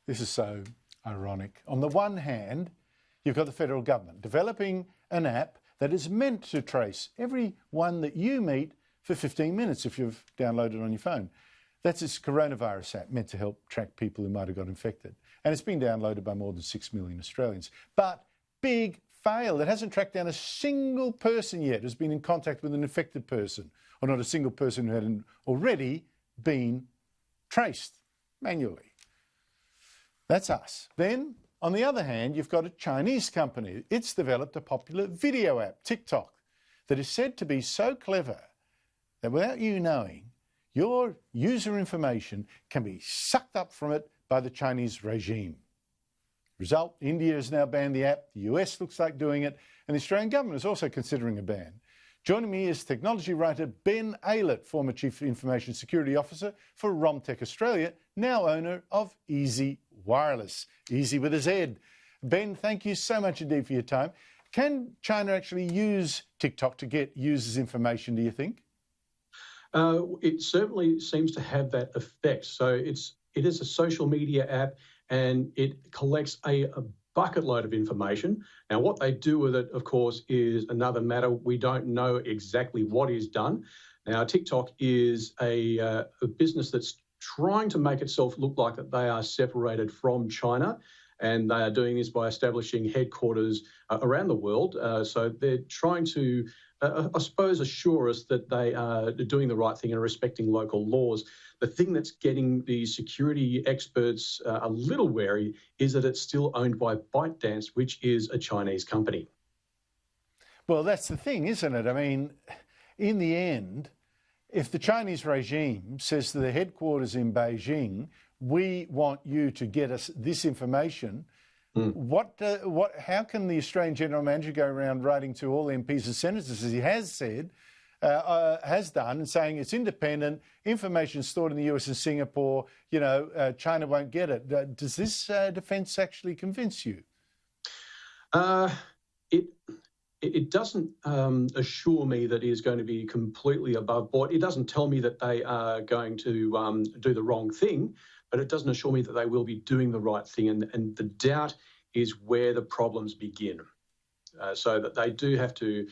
This is so ironic. On the one hand, you've got the federal government developing an app that is meant to trace everyone that you meet for 15 minutes if you've downloaded it on your phone. That's its coronavirus app meant to help track people who might have got infected. And it's been downloaded by more than 6 million Australians. But big fail. It hasn't tracked down a single person yet who's been in contact with an infected person, or not a single person who hadn't already been traced manually. That's us. Then, on the other hand, you've got a Chinese company. It's developed a popular video app, TikTok, that is said to be so clever that without you knowing, your user information can be sucked up from it by the Chinese regime. Result, India has now banned the app, the US looks like doing it, and the Australian government is also considering a ban. Joining me is technology writer Ben Aylett, former Chief Information Security Officer for Romtech Australia, now owner of Easy Wireless, Easy with a Z. Ben, thank you so much indeed for your time. Can China actually use TikTok to get users' information, do you think? It certainly seems to have that effect. So it is a social media app, and it collects a bucket load of information. Now, what they do with it, of course, is another matter. We don't know exactly what is done. Now, TikTok is a business that's trying to make itself look like that they are separated from China, and they are doing this by establishing headquarters around the world. So they're trying to, I suppose, assure us that they are doing the right thing and respecting local laws. The thing that's getting the security experts a little wary is that it's still owned by ByteDance, which is a Chinese company. Well, that's the thing, isn't it? I mean, in the end, if the Chinese regime says to the headquarters in Beijing, we want you to get us this information, how can the Australian General Manager go around writing to all MPs and senators, as he has said, has done, and saying it's independent, information stored in the US and Singapore, China won't get it. Does this defence actually convince you? It doesn't assure me that it is going to be completely above board. It doesn't tell me that they are going to do the wrong thing, but it doesn't assure me that they will be doing the right thing. And the doubt is where the problems begin. So that they do have to,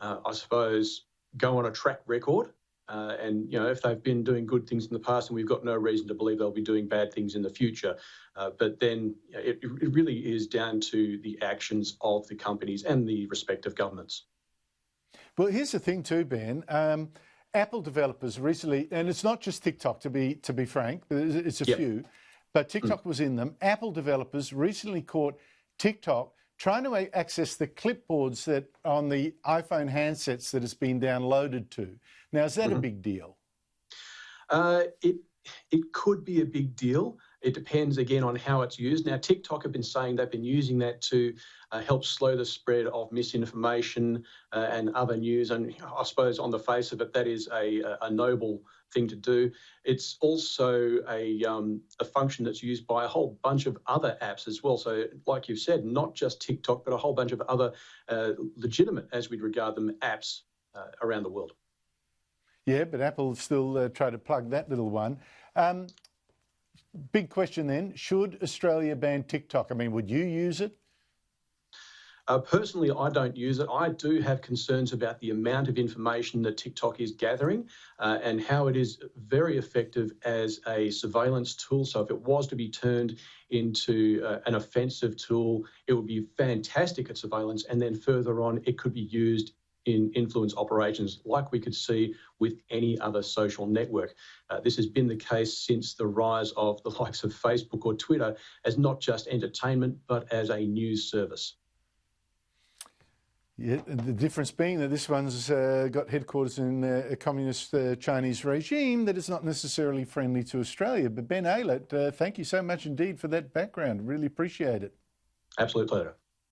I suppose, go on a track record. And, if they've been doing good things in the past, and we've got no reason to believe they'll be doing bad things in the future. But then it really is down to the actions of the companies and the respective governments. Well, here's the thing too, Ben. Apple developers recently, and it's not just TikTok, to be frank, it's a few, but TikTok was in them. Apple developers recently caught TikTok trying to access the clipboards that on the iPhone handsets that it's been downloaded to. Now, is that a big deal? It could be a big deal. It depends, again, on how it's used. Now, TikTok have been saying they've been using that to help slow the spread of misinformation and other news. And I suppose on the face of it, that is a noble thing to do. It's also a function that's used by a whole bunch of other apps as well. So like you've said, not just TikTok, but a whole bunch of other legitimate, as we'd regard them, apps around the world. Yeah, but Apple still try to plug that little one. Big question then, should Australia ban TikTok? I mean, would you use it? Personally, I don't use it. I do have concerns about the amount of information that TikTok is gathering and how it is very effective as a surveillance tool. So if it was to be turned into an offensive tool, it would be fantastic at surveillance. And then further on, it could be used in influence operations like we could see with any other social network. This has been the case since the rise of the likes of Facebook or Twitter as not just entertainment, but as a news service. Yeah, the difference being that this one's got headquarters in a communist Chinese regime that is not necessarily friendly to Australia. But Ben Aylett, thank you so much indeed for that background. Really appreciate it. Absolute pleasure.